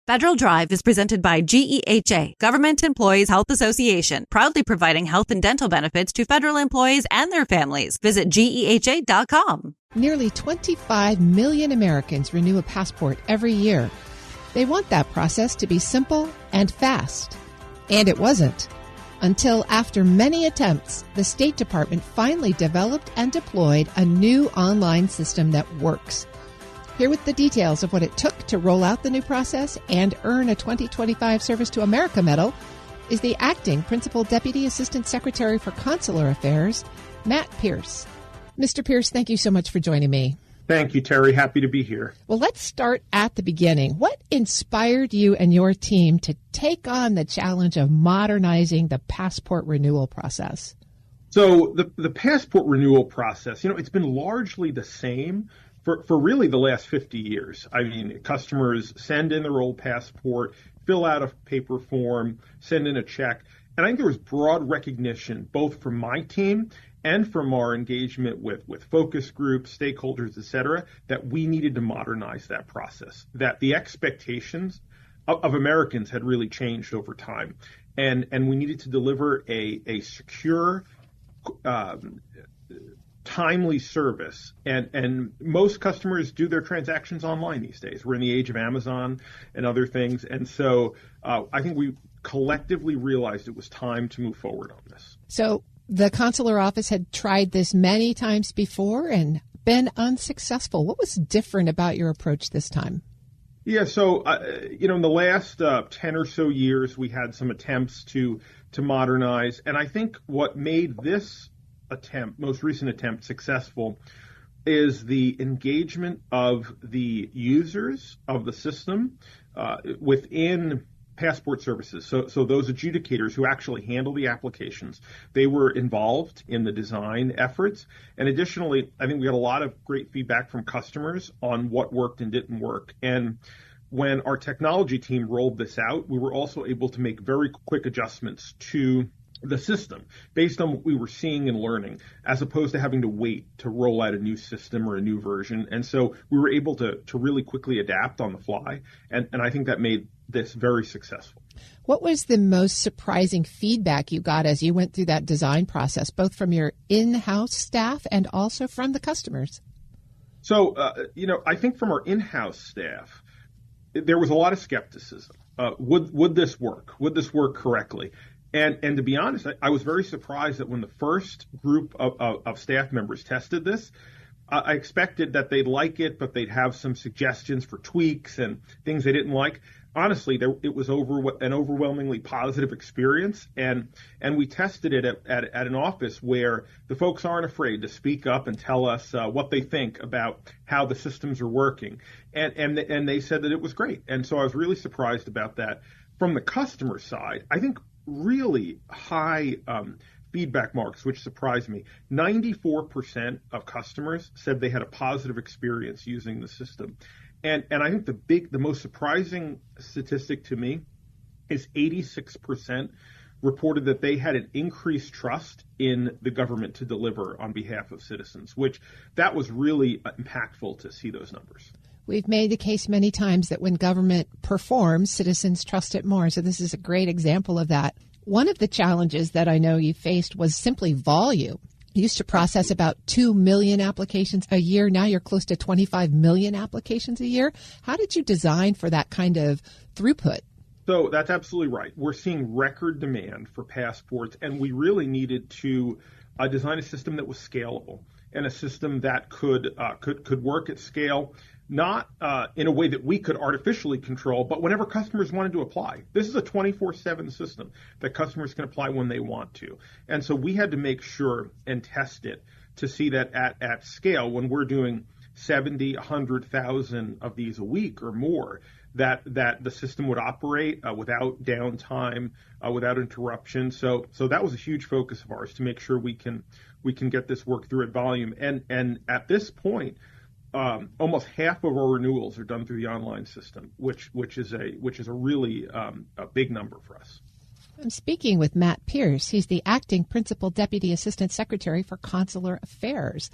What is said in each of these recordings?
Federal Drive is presented by GEHA, Government Employees Health Association, proudly providing health and dental benefits to federal employees and their families. Visit GEHA.com. Nearly 25 million Americans renew a passport every year. They want that process to be simple and fast. And it wasn't. Until after many attempts, the State Department finally developed and deployed a new online system that works. Here with the details of what it took to roll out the new process and earn a 2025 Service to America Medal is the Acting Principal Deputy Assistant Secretary for Consular Affairs, Matt Pierce. Mr. Pierce, thank you so much for joining me. Thank you, Terry. Happy to be here. Well, let's start at the beginning. What inspired you and your team to take on the challenge of modernizing the passport renewal process? So the passport renewal process, it's been largely the same for really the last 50 years. I mean, customers send in their old passport, fill out a paper form, send in a check. And I think there was broad recognition, both from my team and from our engagement with focus groups, stakeholders, et cetera, that we needed to modernize that process, that the expectations of Americans had really changed over time. And we needed to deliver a secure, timely service. And most customers do their transactions online these days. We're in the age of Amazon and other things. And so I think we collectively realized it was time to move forward on this. So the consular office had tried this many times before and been unsuccessful. What was different about your approach this time? Yeah, so, in the last 10 or so years, we had some attempts to modernize. And I think what made this most recent attempt successful is the engagement of the users of the system within passport services. So those adjudicators who actually handle the applications, they were involved in the design efforts. And additionally, I think we got a lot of great feedback from customers on what worked and didn't work. And when our technology team rolled this out, we were also able to make very quick adjustments to the system based on what we were seeing and learning, as opposed to having to wait to roll out a new system or a new version. And so we were able to really quickly adapt on the fly. And I think that made this very successful. What was the most surprising feedback you got as you went through that design process, both from your in-house staff and also from the customers? So, I think from our in-house staff, there was a lot of skepticism. Would this work? Would this work correctly? And to be honest, I was very surprised that when the first group of staff members tested this, I expected that they'd like it, but they'd have some suggestions for tweaks and things they didn't like. Honestly, it was an overwhelmingly positive experience, and we tested it at an office where the folks aren't afraid to speak up and tell us what they think about how the systems are working, and they said that it was great, and so I was really surprised about that. From the customer side, I think really high feedback marks, which surprised me. 94% of customers said they had a positive experience using the system. And I think the most surprising statistic to me is 86% reported that they had an increased trust in the government to deliver on behalf of citizens, which that was really impactful to see those numbers. We've made the case many times that when government performs, citizens trust it more. So this is a great example of that. One of the challenges that I know you faced was simply volume. You used to process about 2 million applications a year. Now you're close to 25 million applications a year. How did you design for that kind of throughput? So that's absolutely right. We're seeing record demand for passports, and we really needed to design a system that was scalable and a system that could work at scale, not in a way that we could artificially control, but whenever customers wanted to apply. This is a 24/7 system that customers can apply when they want to. And so we had to make sure and test it to see that at scale, when we're doing 70, 100,000 of these a week or more, that the system would operate without downtime, without interruption. So that was a huge focus of ours, to make sure we can get this work through at volume. And at this point, almost half of our renewals are done through the online system, which is a really a big number for us. I'm speaking with Matt Pierce. He's the Acting Principal Deputy Assistant Secretary for Consular Affairs.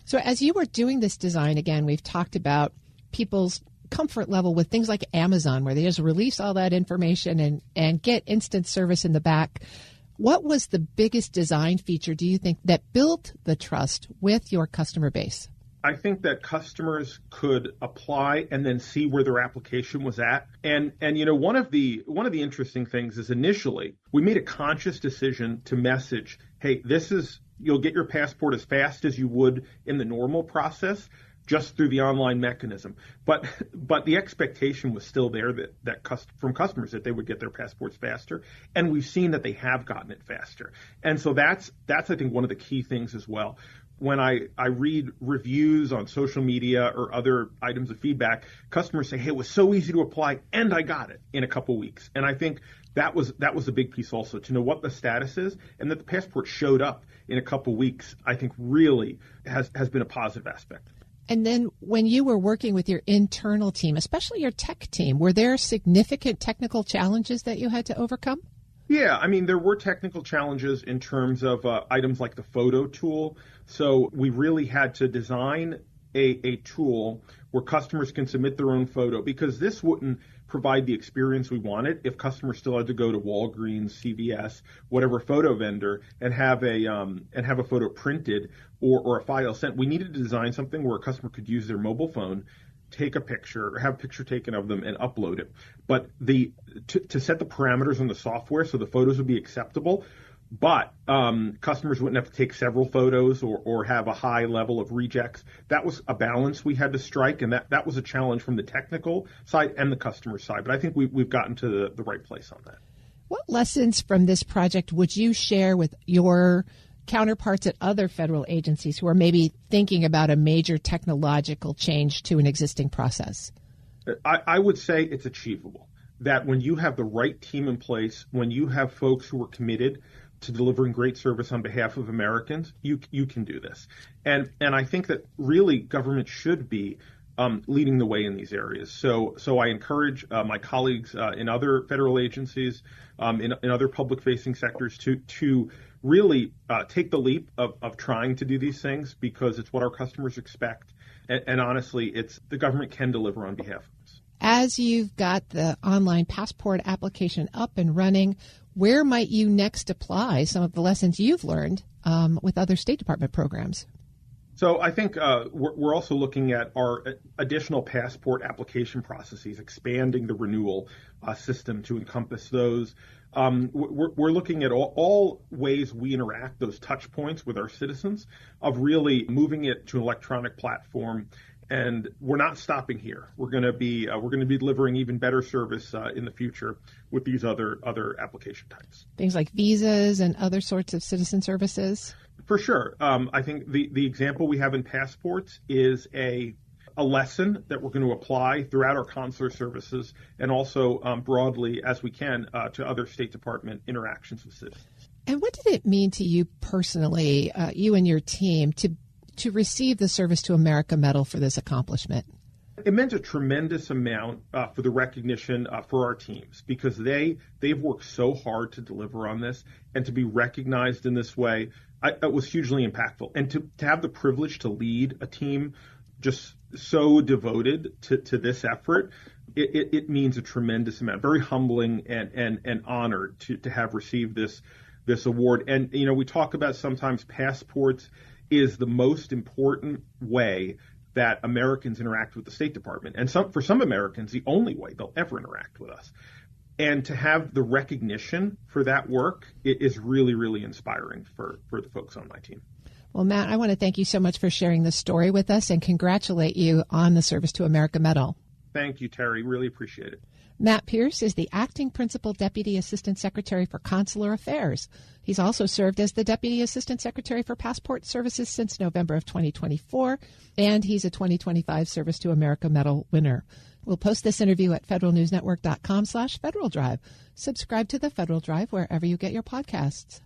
So as you were doing this design, again, we've talked about people's comfort level with things like Amazon, where they just release all that information and get instant service in the back. What was the biggest design feature, do you think, that built the trust with your customer base? I think that customers could apply and then see where their application was at. And one of the interesting things is initially we made a conscious decision to message, hey, you'll get your passport as fast as you would in the normal process, just through the online mechanism. But the expectation was still there from customers that they would get their passports faster. And we've seen that they have gotten it faster. And so that's I think one of the key things as well. When I read reviews on social media or other items of feedback, customers say, hey, it was so easy to apply and I got it in a couple weeks. And I think that was a big piece also, to know what the status is, and that the passport showed up in a couple weeks, I think really has been a positive aspect. And then when you were working with your internal team, especially your tech team, were there significant technical challenges that you had to overcome? Yeah, I mean, there were technical challenges in terms of items like the photo tool. So we really had to design a tool where customers can submit their own photo, because this wouldn't provide the experience we wanted if customers still had to go to Walgreens, CVS, whatever photo vendor, and have a photo printed or a file sent. We needed to design something where a customer could use their mobile phone, take a picture or have a picture taken of them and upload it. But to set the parameters on the software so the photos would be acceptable, but customers wouldn't have to take several photos or have a high level of rejects. That was a balance we had to strike, and that was a challenge from the technical side and the customer side. But I think we've gotten to the right place on that. What lessons from this project would you share with your counterparts at other federal agencies who are maybe thinking about a major technological change to an existing process? I would say it's achievable. That when you have the right team in place, when you have folks who are committed to delivering great service on behalf of Americans, you can do this. And I think that really government should be leading the way in these areas. So I encourage my colleagues in other federal agencies, in other public-facing sectors to really take the leap of trying to do these things, because it's what our customers expect. And honestly, the government can deliver on behalf of us. As you've got the online passport application up and running, where might you next apply some of the lessons you've learned with other State Department programs? So I think we're also looking at our additional passport application processes, expanding the renewal system to encompass those. We're looking at all ways we interact, those touch points with our citizens, of really moving it to an electronic platform. And we're not stopping here. We're going to be delivering even better service in the future with these other application types. Things like visas and other sorts of citizen services. For sure. I think the example we have in passports is a lesson that we're going to apply throughout our consular services, and also broadly as we can to other State Department interactions with citizens. And what did it mean to you personally, you and your team, to receive the Service to America Medal for this accomplishment? It meant a tremendous amount for the recognition for our teams, because they've worked so hard to deliver on this, and to be recognized in this way, it was hugely impactful. And to have the privilege to lead a team just so devoted to this effort, it means a tremendous amount. Very humbling and honored to have received this award. And we talk about sometimes passports is the most important way that Americans interact with the State Department. And for some Americans, the only way they'll ever interact with us. And to have the recognition for that work is really, really inspiring for the folks on my team. Well, Matt, I want to thank you so much for sharing this story with us and congratulate you on the Service to America Medal. Thank you, Terry. Really appreciate it. Matt Pierce is the Acting Principal Deputy Assistant Secretary for Consular Affairs. He's also served as the Deputy Assistant Secretary for Passport Services since November of 2024, and he's a 2025 Service to America Medal winner. We'll post this interview at federalnewsnetwork.com/Federal Drive. Subscribe to the Federal Drive wherever you get your podcasts.